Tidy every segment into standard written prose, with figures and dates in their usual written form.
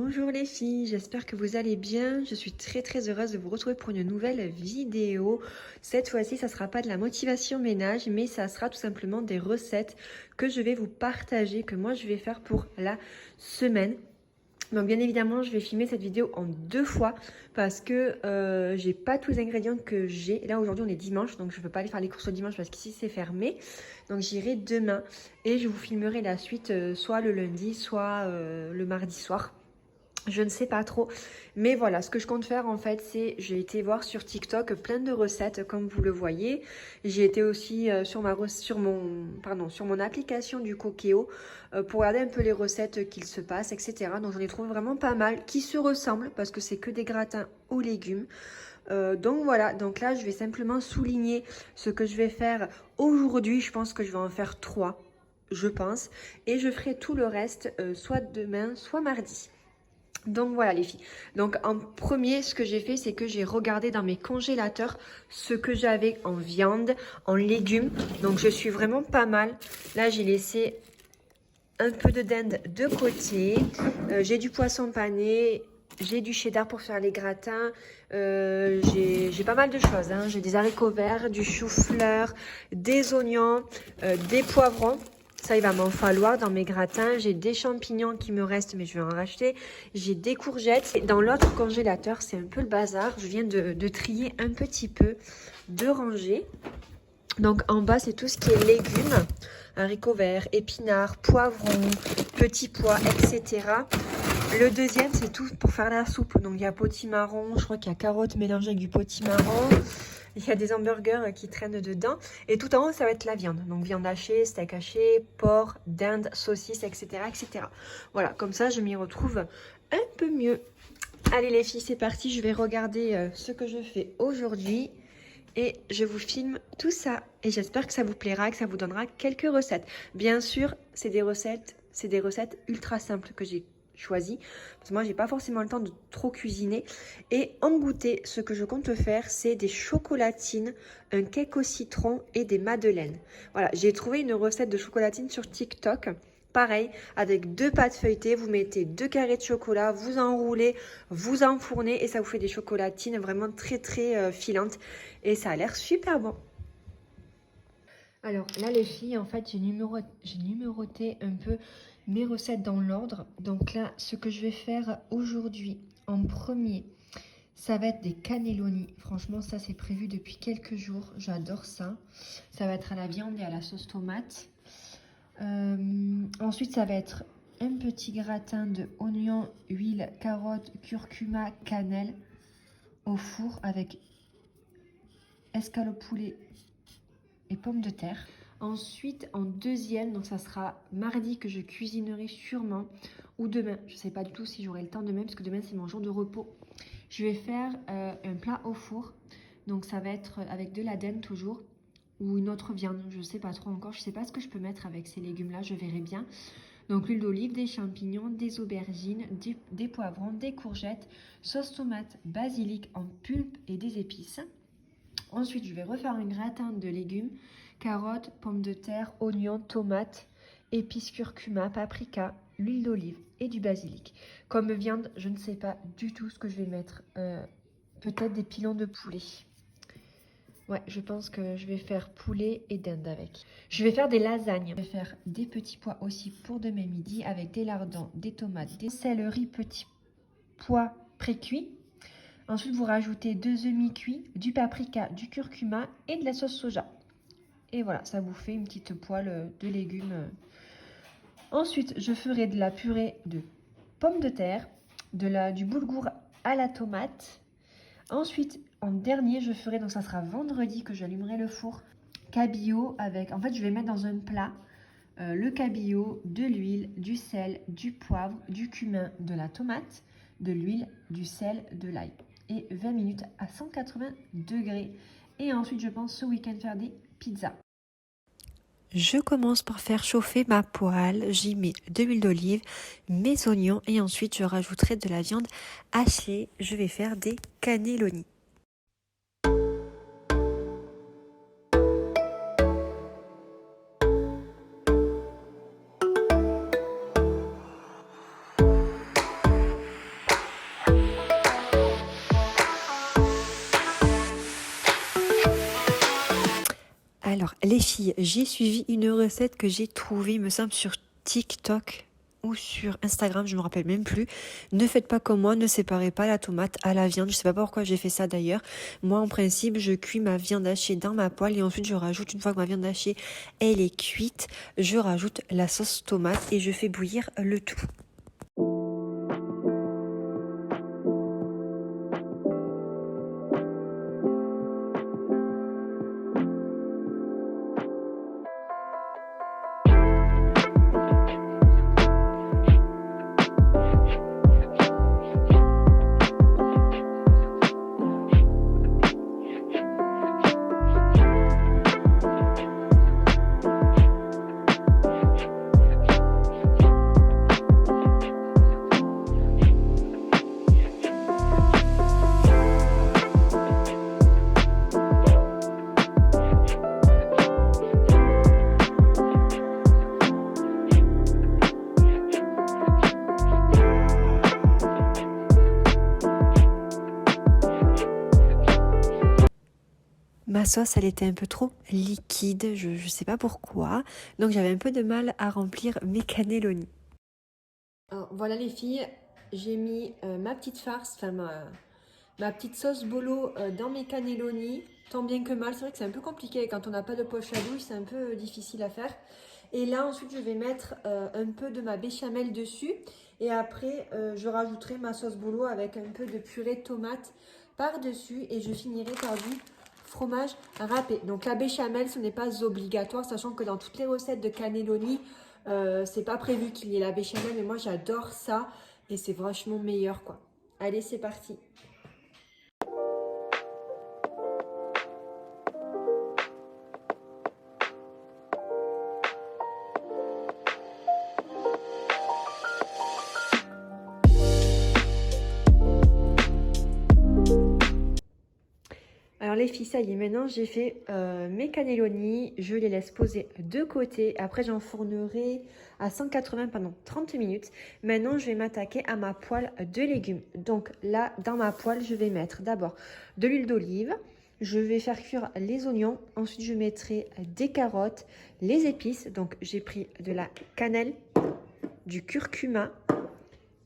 Bonjour les filles, j'espère que vous allez bien. Je suis très heureuse de vous retrouver pour une nouvelle vidéo. Cette fois-ci, ça ne sera pas de la motivation ménage, mais ça sera tout simplement des recettes que je vais vous partager, que moi je vais faire pour la semaine. Donc bien évidemment, je vais filmer cette vidéo en 2 fois parce que j'ai pas tous les ingrédients que j'ai. Là aujourd'hui on est dimanche, donc je ne peux pas aller faire les courses le dimanche parce qu'ici c'est fermé. Donc j'irai demain et je vous filmerai la suite soit le lundi, soit le mardi soir. Je ne sais pas trop, mais voilà, ce que je compte faire en fait, c'est j'ai été voir sur TikTok plein de recettes comme vous le voyez. J'ai été aussi sur mon application du Cookéo pour regarder un peu les recettes qu'il se passe, etc. Donc j'en ai trouvé vraiment pas mal qui se ressemblent parce que c'est que des gratins aux légumes. Donc voilà, donc là je vais simplement souligner ce que je vais faire aujourd'hui. Je pense que je vais en faire 3, je pense, et je ferai tout le reste soit demain, soit mardi. Donc voilà les filles, donc en premier ce que j'ai fait c'est que j'ai regardé dans mes congélateurs ce que j'avais en viande, en légumes, donc je suis vraiment pas mal. Là j'ai laissé un peu de dinde de côté, j'ai du poisson pané, j'ai du cheddar pour faire les gratins, j'ai pas mal de choses, hein. J'ai des haricots verts, du chou-fleur, des oignons, des poivrons. Ça, il va m'en falloir dans mes gratins. J'ai des champignons qui me restent, mais je vais en racheter. J'ai des courgettes. Et dans l'autre congélateur, c'est un peu le bazar. Je viens de trier un petit peu, de ranger. Donc, en bas, c'est tout ce qui est légumes. Haricots verts, épinards, poivrons, petits pois, etc. Le deuxième, c'est tout pour faire la soupe. Donc, il y a potimarron. Je crois qu'il y a carottes mélangées avec du potimarron. Il y a des hamburgers qui traînent dedans. Et tout en haut, ça va être la viande. Donc, viande hachée, steak haché, porc, dinde, saucisse, etc., etc. Voilà, comme ça, je m'y retrouve un peu mieux. Allez les filles, c'est parti. Je vais regarder ce que je fais aujourd'hui. Et je vous filme tout ça. Et j'espère que ça vous plaira, que ça vous donnera quelques recettes. Bien sûr, c'est des recettes ultra simples que j'ai choisi parce que moi j'ai pas forcément le temps de trop cuisiner. Et en goûter, ce que je compte faire, c'est des chocolatines, un cake au citron et des madeleines. Voilà, j'ai trouvé une recette de chocolatine sur TikTok. Pareil, avec 2 pâtes feuilletées, vous mettez 2 carrés de chocolat, vous enroulez, vous enfournez et ça vous fait des chocolatines vraiment très filantes et ça a l'air super bon. Alors là les filles, en fait j'ai numéroté un peu mes recettes dans l'ordre. Donc là, ce que je vais faire aujourd'hui en premier, ça va être des cannelloni. Franchement, ça c'est prévu depuis quelques jours. J'adore ça. Ça va être à la viande et à la sauce tomate. Ensuite, ça va être un petit gratin de oignons, huile, carottes, curcuma, cannelle au four avec escalope poulet et pommes de terre. Ensuite, en deuxième, donc ça sera mardi que je cuisinerai sûrement, ou demain. Je ne sais pas du tout si j'aurai le temps demain, parce que demain c'est mon jour de repos. Je vais faire un plat au four. Donc ça va être avec de la dinde toujours, ou une autre viande, je ne sais pas trop encore. Je ne sais pas ce que je peux mettre avec ces légumes-là, je verrai bien. Donc l'huile d'olive, des champignons, des aubergines, des poivrons, des courgettes, sauce tomate, basilic en pulpe et des épices. Ensuite, je vais refaire un gratin de légumes, carottes, pommes de terre, oignons, tomates, épices, curcuma, paprika, l'huile d'olive et du basilic. Comme viande, je ne sais pas du tout ce que je vais mettre. Peut-être des pilons de poulet. Ouais, je pense que je vais faire poulet et dinde avec. Je vais faire des lasagnes. Je vais faire des petits pois aussi pour demain midi avec des lardons, des tomates, des céleri, petits pois pré-cuits. Ensuite, vous rajoutez 2 œufs mi-cuits, du paprika, du curcuma et de la sauce soja. Et voilà, ça vous fait une petite poêle de légumes. Ensuite, je ferai de la purée de pommes de terre, du boulgour à la tomate. Ensuite, en dernier, je ferai, donc ça sera vendredi que j'allumerai le four, cabillaud avec, en fait, je vais mettre dans un plat le cabillaud, de l'huile, du sel, du poivre, du cumin, de la tomate, de l'huile, du sel, de l'ail. Et 20 minutes à 180 degrés. Et ensuite, je pense ce week-end faire des pizzas. Je commence par faire chauffer ma poêle. J'y mets de l'huile d'olive, mes oignons et ensuite je rajouterai de la viande hachée. Je vais faire des cannelloni. Alors, les filles, j'ai suivi une recette que j'ai trouvée, il me semble, sur TikTok ou sur Instagram, je me rappelle même plus. Ne faites pas comme moi, ne séparez pas la tomate à la viande. Je sais pas pourquoi j'ai fait ça d'ailleurs. Moi, en principe, je cuis ma viande hachée dans ma poêle et ensuite je rajoute, une fois que ma viande hachée, elle est cuite, je rajoute la sauce tomate et je fais bouillir le tout. Ma sauce, elle était un peu trop liquide, je sais pas pourquoi. Donc j'avais un peu de mal à remplir mes cannelloni. Alors, voilà les filles, j'ai mis ma petite farce, enfin ma petite sauce bolo dans mes cannelloni. Tant bien que mal, c'est vrai que c'est un peu compliqué quand on n'a pas de poche à douille, c'est un peu difficile à faire. Et là ensuite je vais mettre un peu de ma béchamel dessus. Et après je rajouterai ma sauce bolo avec un peu de purée de tomate par-dessus. Et je finirai par du fromage râpé. Donc la béchamel, ce n'est pas obligatoire, sachant que dans toutes les recettes de cannelloni, c'est pas prévu qu'il y ait la béchamel, mais moi j'adore ça et c'est vachement meilleur quoi. Allez, c'est parti. Alors les filles, ça y est, maintenant j'ai fait mes cannelloni, je les laisse poser de côté. Après j'enfournerai à 180 pendant 30 minutes. Maintenant je vais m'attaquer à ma poêle de légumes. Donc là, dans ma poêle, je vais mettre d'abord de l'huile d'olive. Je vais faire cuire les oignons. Ensuite je mettrai des carottes, les épices. Donc j'ai pris de la cannelle, du curcuma.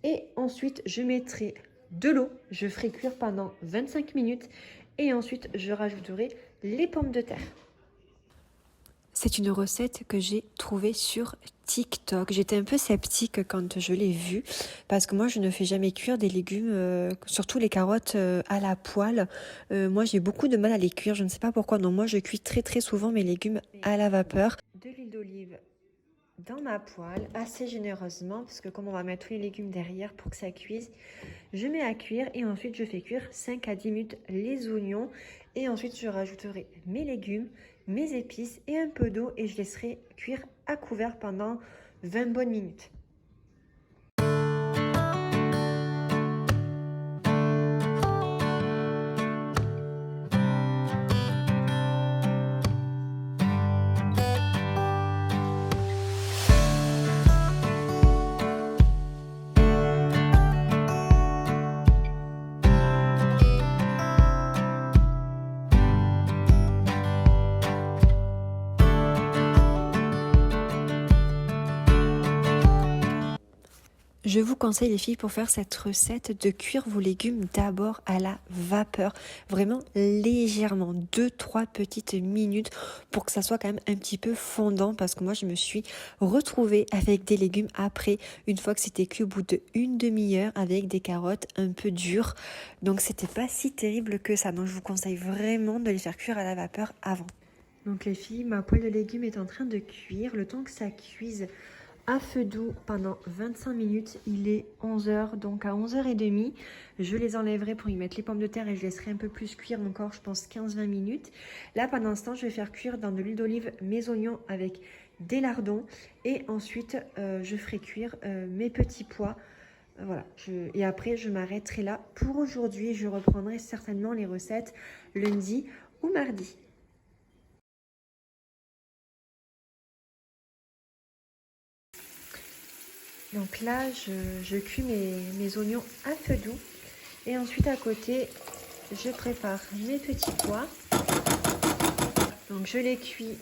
Et ensuite je mettrai de l'eau. Je ferai cuire pendant 25 minutes. Et ensuite, je rajouterai les pommes de terre. C'est une recette que j'ai trouvée sur TikTok. J'étais un peu sceptique quand je l'ai vue parce que moi, je ne fais jamais cuire des légumes, surtout les carottes à la poêle. Moi, j'ai beaucoup de mal à les cuire. Je ne sais pas pourquoi. Donc moi, je cuis très souvent mes légumes à la vapeur. De l'huile d'olive dans ma poêle assez généreusement parce que comme on va mettre tous les légumes derrière pour que ça cuise, je mets à cuire et ensuite je fais cuire 5 à 10 minutes les oignons et ensuite je rajouterai mes légumes, mes épices et un peu d'eau et je laisserai cuire à couvert pendant 20 bonnes minutes. Je vous conseille les filles pour faire cette recette de cuire vos légumes d'abord à la vapeur, vraiment légèrement, 2-3 petites minutes pour que ça soit quand même un petit peu fondant parce que moi je me suis retrouvée avec des légumes après une fois que c'était cuit au bout d'une demi-heure avec des carottes un peu dures, donc c'était pas si terrible que ça, donc je vous conseille vraiment de les faire cuire à la vapeur avant. Donc les filles, ma poêle de légumes est en train de cuire, le temps que ça cuise à feu doux pendant 25 minutes, il est 11h, donc à 11h30, je les enlèverai pour y mettre les pommes de terre et je laisserai un peu plus cuire encore, je pense 15-20 minutes. Là, pendant ce temps, je vais faire cuire dans de l'huile d'olive mes oignons avec des lardons et ensuite, je ferai cuire mes petits pois. Voilà, et après, je m'arrêterai là pour aujourd'hui. Je reprendrai certainement les recettes lundi ou mardi. Donc là, je cuis mes oignons à feu doux. Et ensuite, à côté, je prépare mes petits pois. Donc je les cuis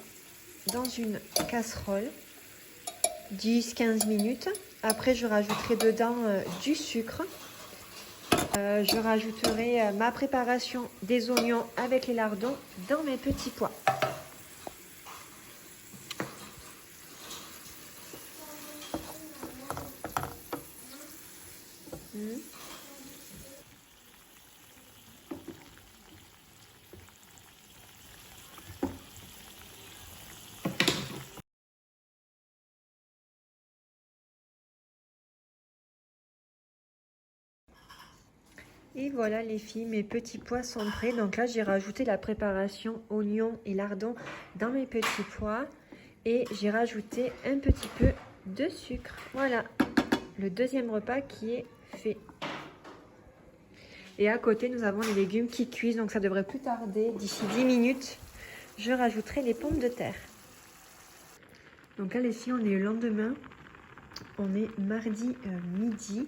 dans une casserole 10-15 minutes. Après je rajouterai dedans du sucre. Je rajouterai ma préparation des oignons avec les lardons dans mes petits pois. Et voilà les filles, mes petits pois sont prêts. Donc là, j'ai rajouté la préparation oignons et lardons dans mes petits pois. Et j'ai rajouté un petit peu de sucre. Voilà, le deuxième repas qui est fait. Et à côté, nous avons les légumes qui cuisent. Donc ça devrait plus tarder. D'ici 10 minutes, je rajouterai les pommes de terre. Donc là les filles, on est le lendemain. On est mardi midi.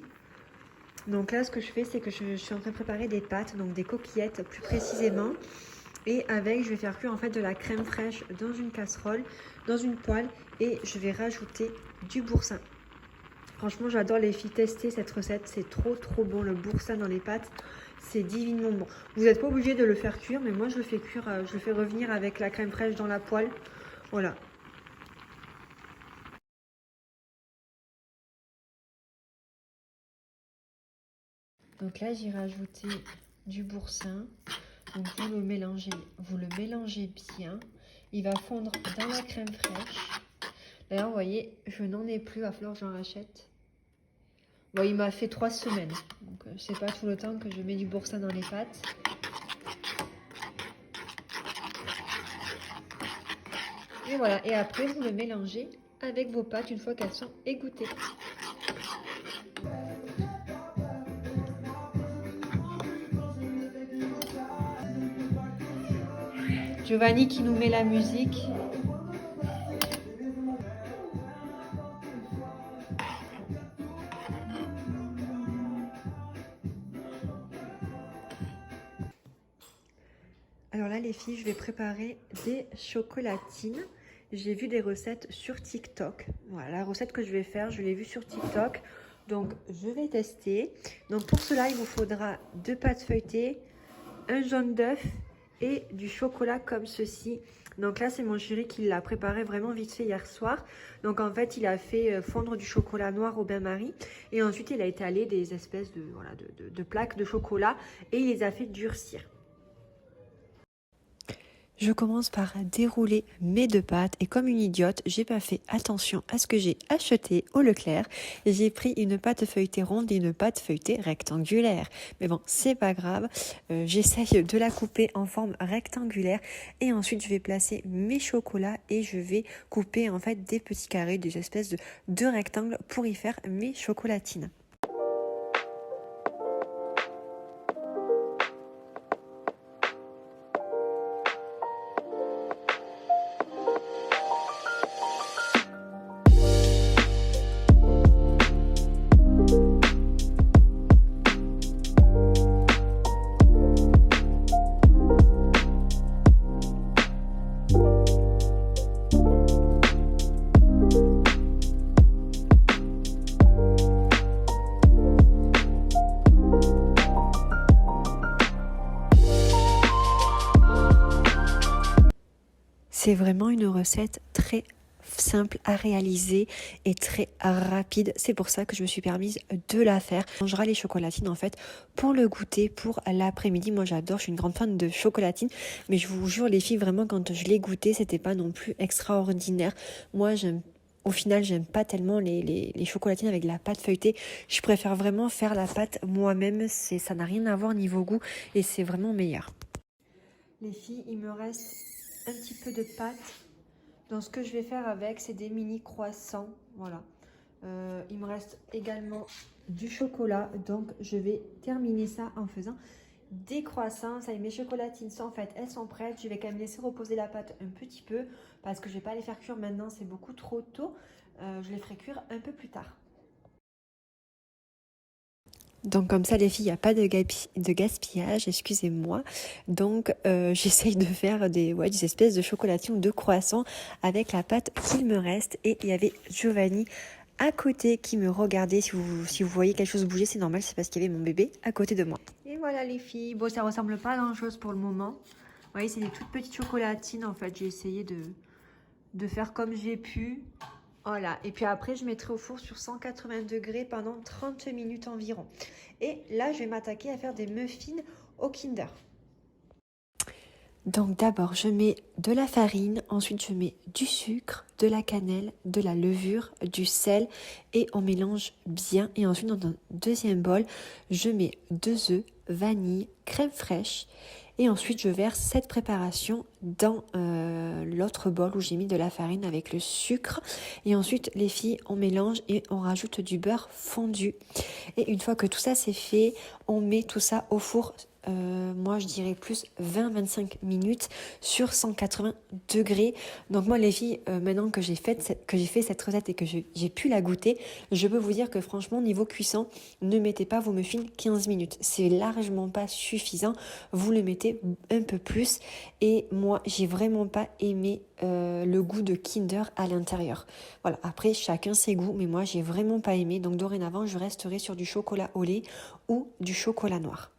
Donc là, ce que je fais, c'est que je suis en train de préparer des pâtes, donc des coquillettes plus précisément. Et avec, je vais faire cuire en fait de la crème fraîche dans une casserole, dans une poêle. Et je vais rajouter du boursin. Franchement, j'adore les filles tester cette recette. C'est trop bon, le boursin dans les pâtes. C'est divinement bon. Vous n'êtes pas obligé de le faire cuire, mais moi, je le fais cuire, je le fais revenir avec la crème fraîche dans la poêle. Voilà. Donc là, j'ai rajouté du boursin. Donc vous le mélangez bien. Il va fondre dans la crème fraîche. D'ailleurs, vous voyez, je n'en ai plus, il va falloir que j'en rachète. Bon, il m'a fait 3 semaines. Donc c'est pas tout le temps que je mets du boursin dans les pâtes. Et voilà, et après vous le mélangez avec vos pâtes une fois qu'elles sont égouttées. Giovanni qui nous met la musique. Alors là les filles, je vais préparer des chocolatines. J'ai vu des recettes sur TikTok. Voilà, la recette que je vais faire, je l'ai vue sur TikTok. Donc je vais tester. Donc pour cela, il vous faudra 2 pâtes feuilletées, un jaune d'œuf et du chocolat comme ceci. Donc là, c'est mon chéri qui l'a préparé vraiment vite fait hier soir. Donc en fait, il a fait fondre du chocolat noir au bain-marie. Et ensuite, il a étalé des espèces de, voilà, de plaques de chocolat et il les a fait durcir. Je commence par dérouler mes 2 pâtes et comme une idiote, j'ai pas fait attention à ce que j'ai acheté au Leclerc. J'ai pris une pâte feuilletée ronde et une pâte feuilletée rectangulaire. Mais bon, c'est pas grave. J'essaye de la couper en forme rectangulaire et ensuite je vais placer mes chocolats et je vais couper en fait des petits carrés, des espèces de rectangles pour y faire mes chocolatines. C'est vraiment une recette très simple à réaliser et très rapide. C'est pour ça que je me suis permise de la faire. On mangera les chocolatines en fait pour le goûter pour l'après-midi. Moi j'adore, je suis une grande fan de chocolatines, mais je vous jure les filles, vraiment quand je l'ai goûté, c'était pas non plus extraordinaire. Moi au final, j'aime pas tellement les chocolatines avec la pâte feuilletée. Je préfère vraiment faire la pâte moi-même. Ça n'a rien à voir niveau goût et c'est vraiment meilleur. Les filles, il me reste un petit peu de pâte. Donc ce que je vais faire avec, c'est des mini croissants. Voilà. Il me reste également du chocolat. Donc je vais terminer ça en faisant des croissants. Ça y est, mes chocolatines sont faites, elles sont prêtes. Je vais quand même laisser reposer la pâte un petit peu parce que je ne vais pas les faire cuire maintenant, c'est beaucoup trop tôt. Je les ferai cuire un peu plus tard. Donc comme ça les filles, il n'y a pas de gaspillage, excusez-moi. Donc j'essaye de faire des espèces de chocolatines ou de croissants avec la pâte qu'il me reste. Et il y avait Giovanni à côté qui me regardait. Si vous voyez quelque chose bouger, c'est normal, c'est parce qu'il y avait mon bébé à côté de moi. Et voilà les filles, bon ça ressemble pas à grand chose pour le moment. Vous voyez, c'est des toutes petites chocolatines en fait, j'ai essayé de faire comme j'ai pu. Voilà, et puis après je mettrai au four sur 180 degrés pendant 30 minutes environ. Et là je vais m'attaquer à faire des muffins au Kinder. Donc d'abord je mets de la farine, ensuite je mets du sucre, de la cannelle, de la levure, du sel et on mélange bien. Et ensuite dans un deuxième bol, je mets 2 œufs, vanille, crème fraîche. Et ensuite, je verse cette préparation dans l'autre bol où j'ai mis de la farine avec le sucre. Et ensuite, les filles, on mélange et on rajoute du beurre fondu. Et une fois que tout ça c'est fait, on met tout ça au four. Moi, je dirais plus 20-25 minutes sur 180 degrés. Donc moi, les filles, maintenant que j'ai fait cette recette et que j'ai pu la goûter, je peux vous dire que franchement, niveau cuisson, ne mettez pas vos muffins 15 minutes. C'est largement pas suffisant. Vous le mettez un peu plus. Et moi, j'ai vraiment pas aimé le goût de Kinder à l'intérieur. Voilà, après, chacun ses goûts, mais moi, j'ai vraiment pas aimé. Donc dorénavant, je resterai sur du chocolat au lait ou du chocolat noir.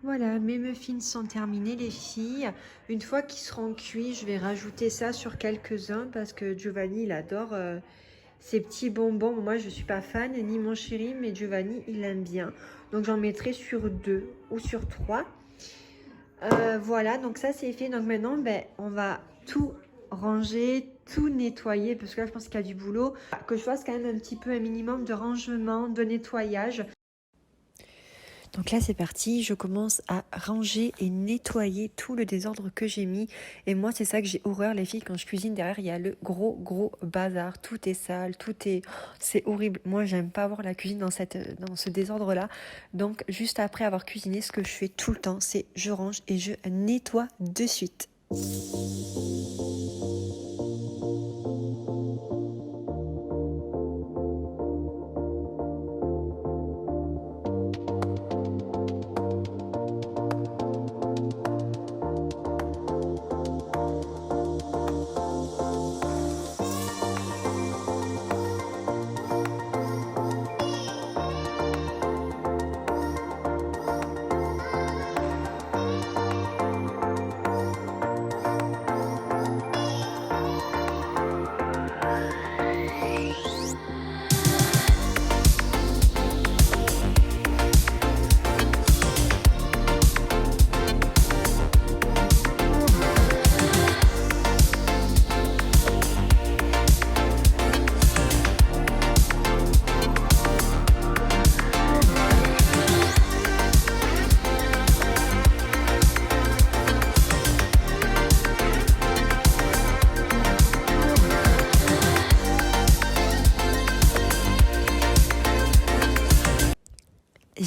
Voilà, mes muffins sont terminés les filles. Une fois qu'ils seront cuits, je vais rajouter ça sur quelques-uns parce que Giovanni, il adore ces petits bonbons. Moi, je ne suis pas fan, ni mon chéri, mais Giovanni, il aime bien. Donc, j'en mettrai sur 2 ou sur 3. Voilà, donc ça, c'est fait. Donc maintenant, on va tout ranger, tout nettoyer parce que là, je pense qu'il y a du boulot. Que je fasse quand même un petit peu un minimum de rangement, de nettoyage. Donc là c'est parti, je commence à ranger et nettoyer tout le désordre que j'ai mis. Et moi c'est ça que j'ai horreur les filles, quand je cuisine derrière il y a le gros bazar, tout est sale, c'est horrible. Moi j'aime pas avoir la cuisine dans ce désordre là. Donc juste après avoir cuisiné, ce que je fais tout le temps c'est je range et je nettoie de suite.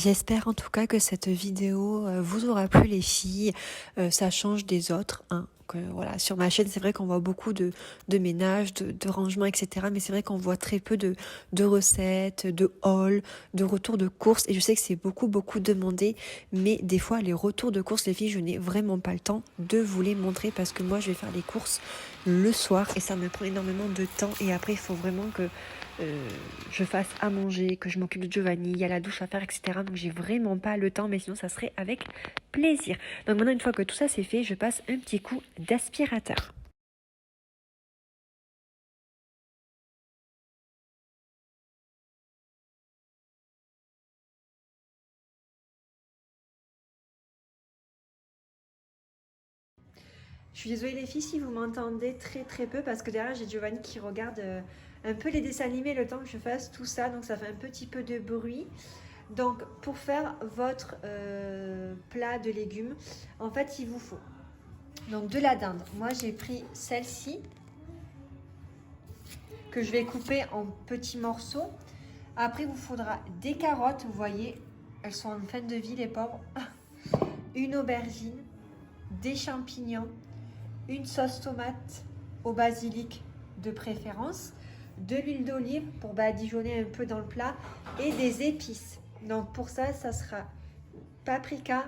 J'espère en tout cas que cette vidéo vous aura plu les filles. Ça change des autres, hein. Voilà, sur ma chaîne, c'est vrai qu'on voit beaucoup de ménage, de rangement, etc. Mais c'est vrai qu'on voit très peu de recettes, de hauls, de retours de courses. Et je sais que c'est beaucoup demandé. Mais des fois, les retours de courses, les filles, je n'ai vraiment pas le temps de vous les montrer parce que moi, je vais faire les courses le soir et ça me prend énormément de temps. Et après, il faut vraiment que je fasse à manger, que je m'occupe de Giovanni, il y a la douche à faire, etc. Donc j'ai vraiment pas le temps, mais sinon ça serait avec plaisir. Donc maintenant, une fois que tout ça c'est fait, je passe un petit coup d'aspirateur. Je suis désolée les filles si vous m'entendez très peu parce que derrière j'ai Giovanni qui regarde un peu les dessins animés le temps que je fasse tout ça, donc ça fait un petit peu de bruit. Donc pour faire votre plat de légumes, en fait il vous faut donc de la dinde. Moi j'ai pris celle-ci que je vais couper en petits morceaux. Après il vous faudra des carottes, vous voyez, elles sont en fin de vie les pauvres. Une aubergine, des champignons, une sauce tomate au basilic de préférence, de l'huile d'olive pour badigeonner un peu dans le plat et des épices. Donc pour ça, ça sera paprika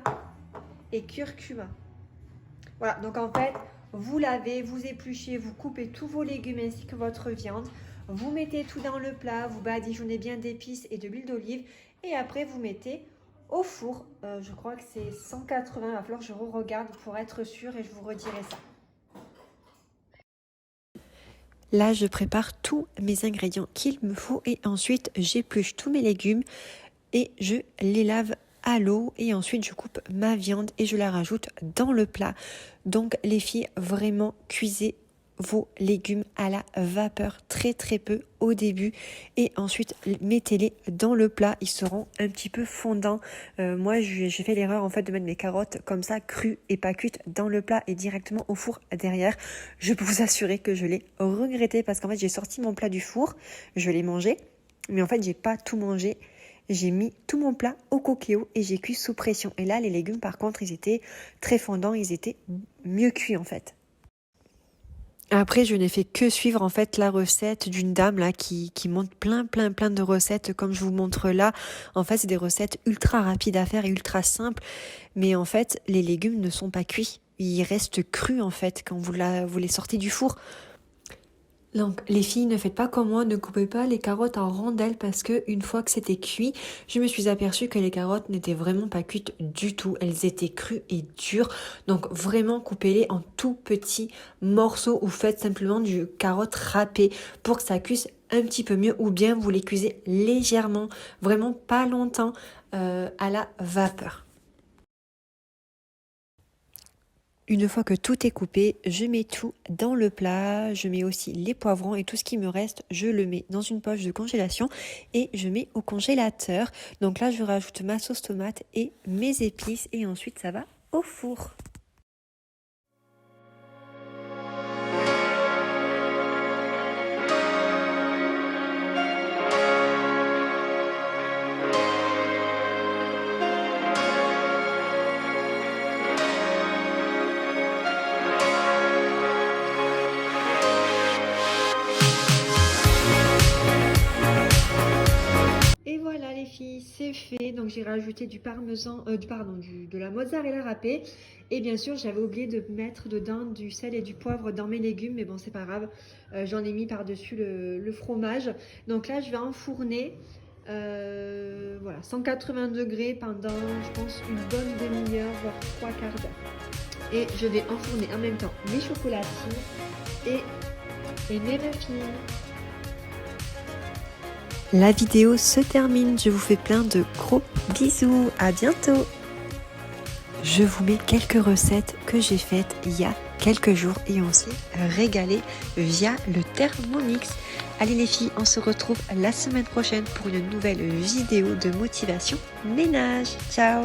et curcuma. Voilà, donc en fait, vous lavez, vous épluchez, vous coupez tous vos légumes ainsi que votre viande. Vous mettez tout dans le plat, vous badigeonnez bien d'épices et de l'huile d'olive et après vous mettez au four. Je crois que c'est 180, il va falloir que je regarde pour être sûre et je vous redirai ça. Là, je prépare tous mes ingrédients qu'il me faut et ensuite j'épluche tous mes légumes et je les lave à l'eau et ensuite je coupe ma viande et je la rajoute dans le plat. Donc les filles, vraiment cuisez vos légumes à la vapeur très peu au début et ensuite mettez-les dans le plat, ils seront un petit peu fondants. Moi j'ai fait l'erreur en fait de mettre mes carottes comme ça crues et pas cuites dans le plat et directement au four derrière. Je peux vous assurer que je l'ai regretté parce qu'en fait j'ai sorti mon plat du four, je l'ai mangé mais en fait j'ai pas tout mangé. J'ai mis tout mon plat au Cookéo et j'ai cuit sous pression. Et là, les légumes, par contre, ils étaient très fondants, ils étaient mieux cuits en fait. Après, je n'ai fait que suivre en fait la recette d'une dame là qui montre plein de recettes comme je vous montre là. En fait, c'est des recettes ultra rapides à faire et ultra simples. Mais en fait, les légumes ne sont pas cuits. Ils restent crus en fait quand vous les sortez du four. Donc les filles, ne faites pas comme moi, ne coupez pas les carottes en rondelles parce que une fois que c'était cuit, je me suis aperçue que les carottes n'étaient vraiment pas cuites du tout. Elles étaient crues et dures. Donc vraiment coupez-les en tout petits morceaux ou faites simplement du carotte râpé pour que ça cuise un petit peu mieux ou bien vous les cuisez légèrement, vraiment pas longtemps à la vapeur. Une fois que tout est coupé, je mets tout dans le plat, je mets aussi les poivrons et tout ce qui me reste, je le mets dans une poche de congélation et je mets au congélateur. Donc là, je rajoute ma sauce tomate et mes épices et ensuite ça va au four. C'est fait, donc j'ai rajouté du parmesan, de la mozzarella râpée et bien sûr j'avais oublié de mettre dedans du sel et du poivre dans mes légumes, mais bon c'est pas grave, j'en ai mis par dessus le fromage. Donc là je vais enfourner voilà 180 degrés pendant je pense une bonne demi-heure voire 3 quarts d'heure et je vais enfourner en même temps mes chocolatines et mes muffins. La vidéo se termine, je vous fais plein de gros bisous, à bientôt. Je vous mets quelques recettes que j'ai faites il y a quelques jours et on s'est régalé via le Thermomix. Allez les filles, on se retrouve la semaine prochaine pour une nouvelle vidéo de motivation ménage. Ciao!